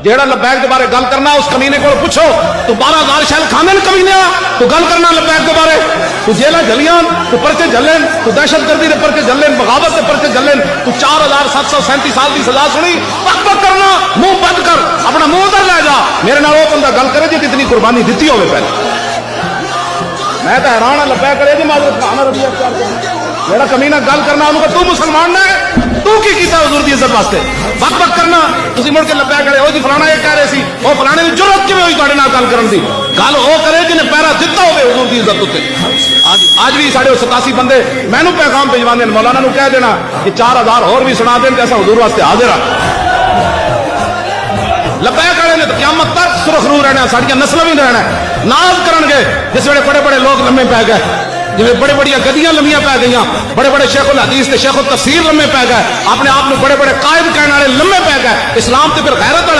जेड़ा लबैक के बारे गल करना उस कमीने को पूछो तू 12,000 शैल खाने कमीने तू गल करना लबैक के बारे तू जेला जलियां तू परचे झलेन तू दहशत गर्दी के परचे झलेन बगावत के परचे झलेन तू 4,737 साल की सजा सुनी वक्त करना मुंह बंद कर अपना मुंह उधर ले जा मेरे नाल वो बंदा गल करे जी कितनी कुर्बानी दी होवे पहले मैं तो हैरान लबैक करे जी माजरत खाना रबी जेड़ा कमीना गल करना उन्होंने तू मुसलमान ने तू की कीता हुजूर दी इज्जत वास्ते वक वक करना तुसी मुड़ के लब्या करे ओ जी फलाना ये कह रहे सी ओ फलाने दी जरूरत किवें होई तुहाडे नाल गल करन दी गल ओ करे जिन्हें पैरा दिता होवे हुजूर दी इज्जत उत्ते आज भी साढ़े 87 बंदे मैनू पैगाम भिजवांदे ने मौलाना नू कह देना कि 4,000 होर भी सुना देन जैसा हुजूर वास्ते हाजिर आ लब्या करे ने तो क़यामत तक सुरखरू रहना साडियां नस्लां भी रहना नाज करनगे जिस वेले बड़े बड़े लोग लम्मे पै गए जिवें बड़े बड़िया गद्दियां लम्मियां पै गई बड़े बड़े शेखुल हदीस ते शेखुल तफसीर लम्मे पै गए अपने आप में बड़े बड़े कायद कहने वाले लम्मे पै गए इस्लाम ते फिर गैरत वाला